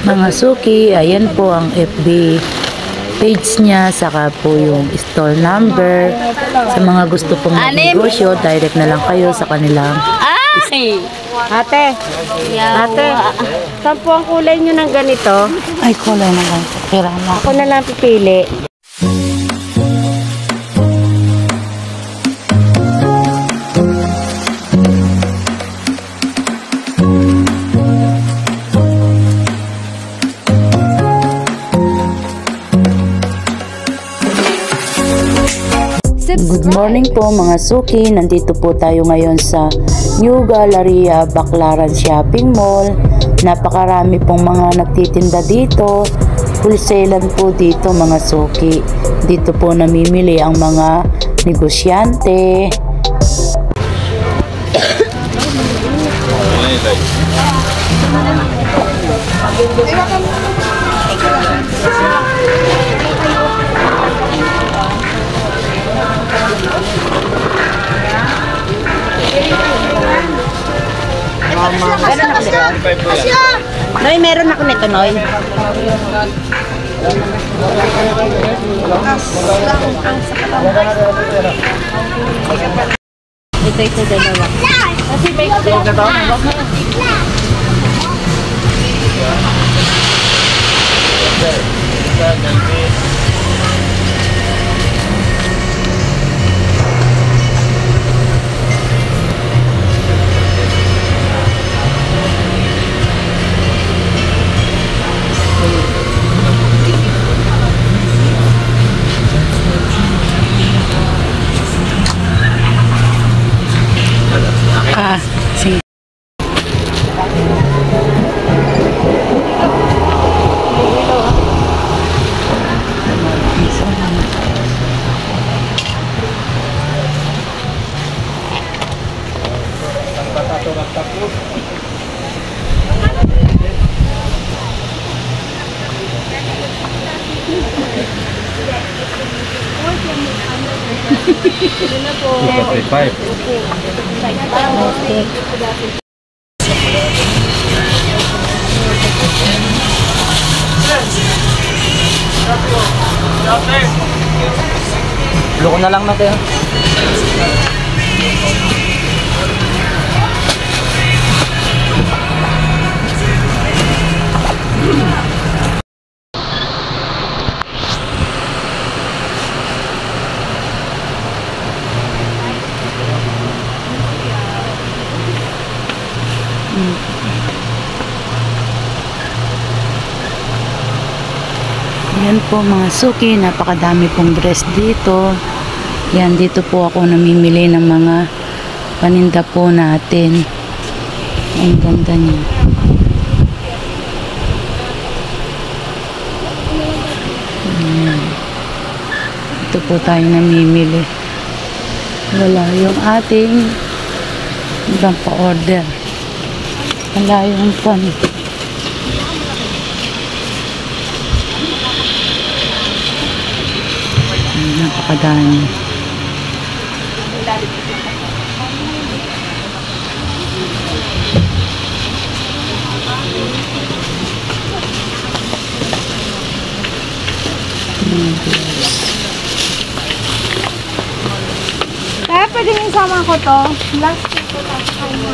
Mga suki, ayan po ang FB page niya, saka po yung store number. Sa mga gusto pong negosyo, direct na lang kayo sa kanilang. Ate, saan po ang kulay nyo ng ganito? Ay, kulay na lang. Pera na. Ako na lang pipili. Good morning po mga suki, nandito po tayo ngayon sa New Galleria Baclaran Shopping Mall. Napakarami pong mga nagtitinda dito, wholesalan po dito mga suki. Dito po namimili ang mga negosyante. Noy, meron ako nito, Noy. Ito dalawa. Kasi may Sige. Loko na lang natin. Yan po mga suki, napakadami pong dress dito. Yan, dito po ako namimili ng mga paninda po natin. Ang ganda niya. Yan. Ito po tayo namimili. Wala yung ating ibang pa-order. Wala yung pan. Napakadami. Kaya pwede yung sama ko to. Last week ko lang kayo.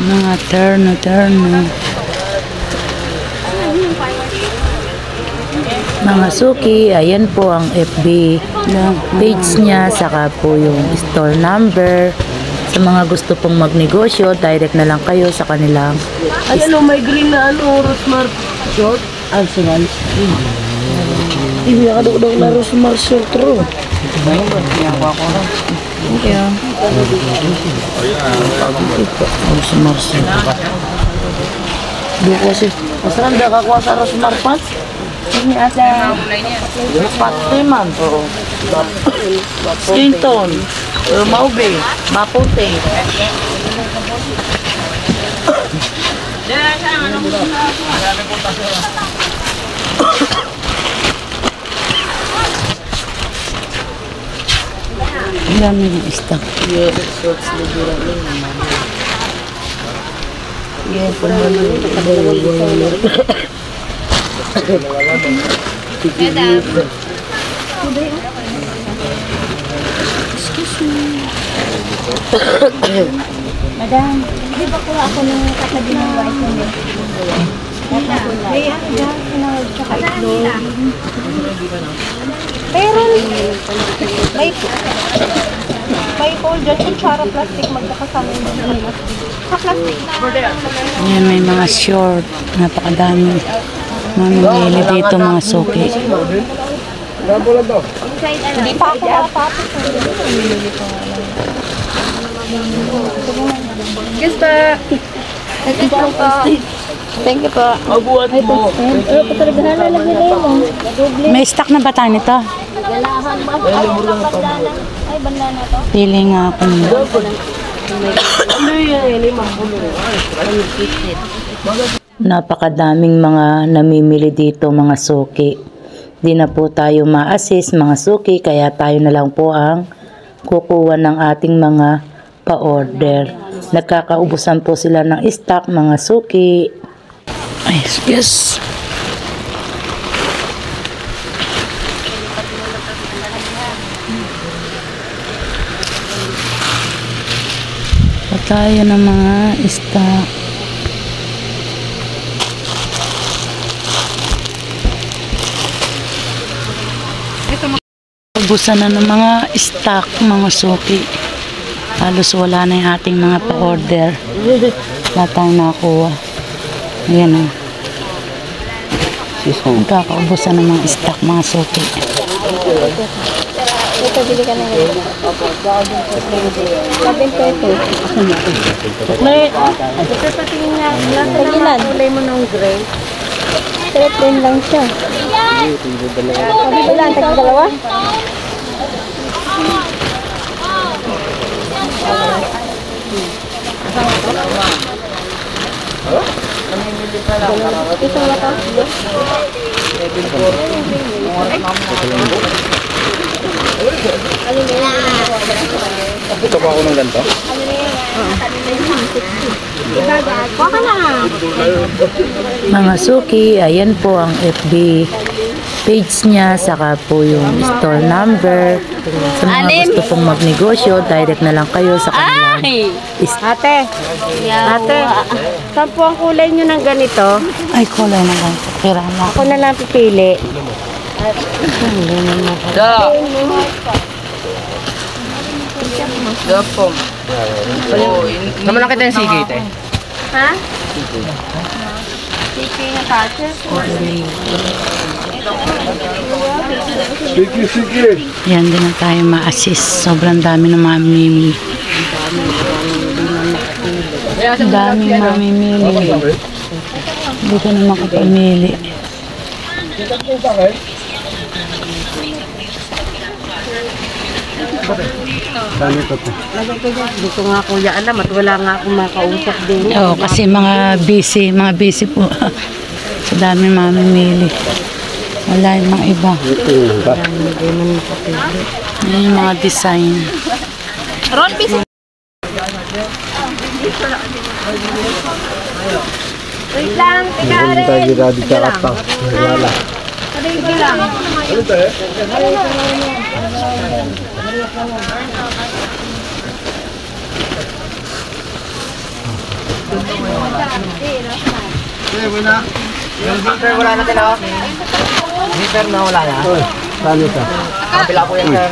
Mga terno. Mga suki, ayan po ang FB page niya, saka po yung store number. Sa mga gusto pong magnegosyo, direct na lang kayo sa kanilang. Ano, may green na Rosmar short? Arsenal. Hindi ka daw na Rosmar short ro. Okay. Rosmar short. Doon kasi, masarang da kakuha sa Rosmar pants? Ini ada Pati man po. Skin tone. Maube. Maputi. Ilan yung stock? Madam, hindi ba kuha ako ng katabi ng white na milk? May ano dyan, sinawag sa itlog. Meron. May bowl dyan, kutsara plastic, magkakasama yung sa plastic na. Yan, may mga short. Napakadami. Mamimili dito mga suki. Hindi pa ako nakatapos. Yes, pa. Thank you po. Mabuhat mo. Patalaga na lang nila mo. May stock na ba tayo nito? Galahan ba? Ay, bandana to. Pili nga ako nito. Napakadaming mga namimili dito mga suki. Di na po tayo ma-assist mga suki, kaya tayo na lang po ang kukuha ng ating mga pa-order. Nagkakaubusan po sila ng stock mga suki. Ay, yes. Tayo ng mga stock. Ubusan na ng mga stock mga suki. Halos wala na yung ating mga pa-order. Wala tayong nakakuha. Ayan o. Nagkakaubusan ng mga stock mga suki. Ito, bili ka na yun. Sabi ko ito. Ito sa tingin nga. Lahat na kulay mo ng gray. Sarap din lang siya. Sabi ko lang, tag-dalawa? Ito ba ito? Ito ba ako ng ganito? Kuha ka na. Mga suki, ayan po ang FB page niya, saka po yung store number. Sa mga gusto pong magnegosyo, direct na lang kayo sa kanilang. Ate, saan po ang kulay nyo ng ganito? Ay, kulay na lang. Kira na. Ako na lang pipili. Da. Da po. Naman lang kita yung sigit eh. Ha? Sige na patches. Yan din na tayo ma-assist. Sobrang dami na mamimili. Daming mamimili. Hindi ko na makapamili. Hindi ko nga kuya alam at wala nga akong makausap din. Oo, kasi mga busy po. Sa dami mamimili. Wala yung mga iba. Yan yung mga design. Ron, busy. Wait lang, teka rin. Teka lang. Teka lang. Yung zipper wala natin ako. Zipper na wala na. Saan ito? Kapila po yan sir.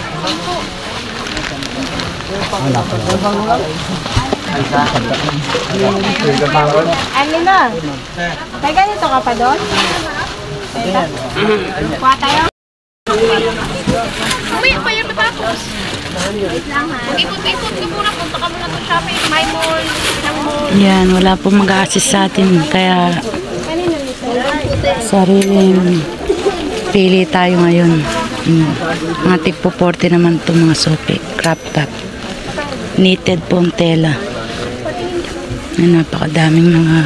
Ano na? May ganito ka pa doon? Teka. Kuha tayo? Umaya pa yan matapos. Wait lang ha. Ikot-ikot ka muna. Punta ka muna sa shopping. My mall. Pinang mall. Yan, wala po mag-assist sa atin. Kaya sariling Pili tayo ngayon. Mga tipo 40 naman to mga suki. Crop top. Knitted po ang tela. Napakadaming mga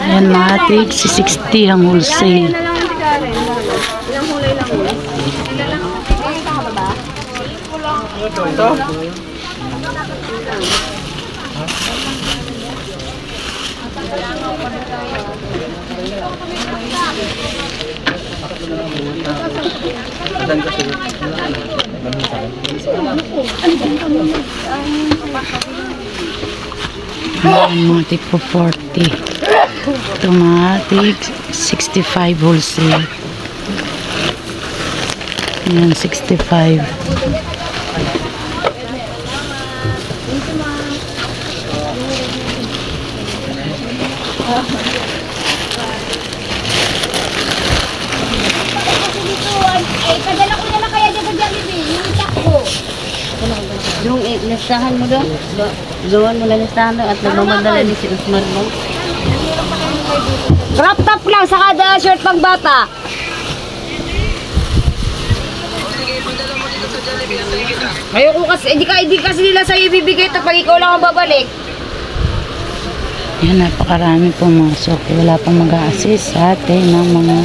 ayan mga tig, si 60 ang wholesale. Mga tipo 40. Ito mga tig 65 wholesale. Ayan 65. Padala ko na lang kaya dyan sa Jollibee, yung takbo. Yung listahan mo doon. Doon mo na listahan doon at nagmamadala ni si Usman mo. Crop top lang sa kada shirt pang bata. Ayoko kasi, hindi kasi nila sa'yo ibibigay ito pag ikaw lang ang babalik. Yan, napakarami po mga suki. Wala pang mag-a-assist sa atin ng mga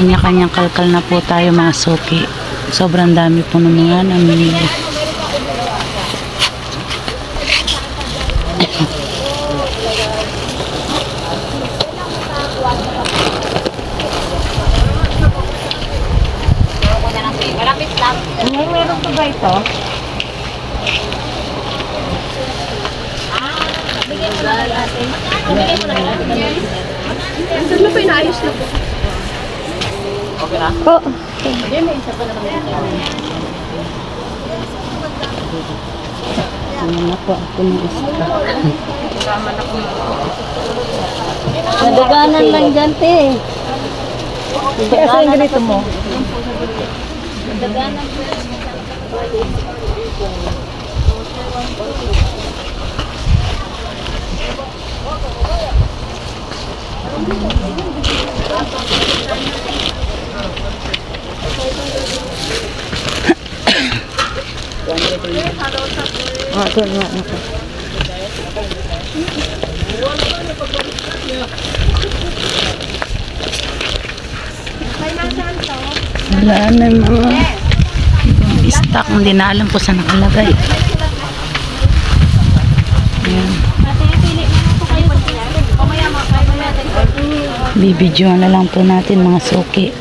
kanya-kanyang kalkal na po tayo mga suki. Sobrang dami po ng mga namimili. Meron pa ba ito? Saan mo pa inaayos na po? Okay na? Oo. Ano na po ako ng isa. Nadaganan lang dyan, te. Kasi yung ganito mo. Nadaganan. Wala na mga stock, hindi na alam po saan nakalagay. Ayan. Bibidyoan na lang po natin mga suki.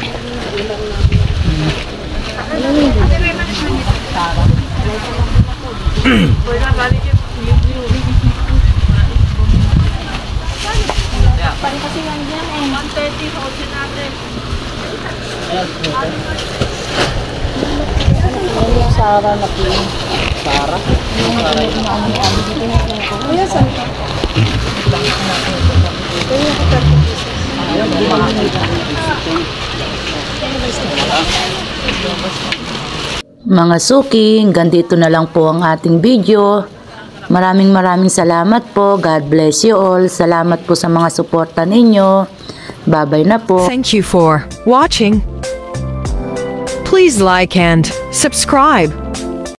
Sara na po. Sara? Kuya, saan ka? Mga suki, hanggang dito na lang po ang ating video. Maraming salamat po. God bless you all. Salamat po sa mga suporta ninyo. Bye-bye na po. Thank you for watching. Please like and subscribe.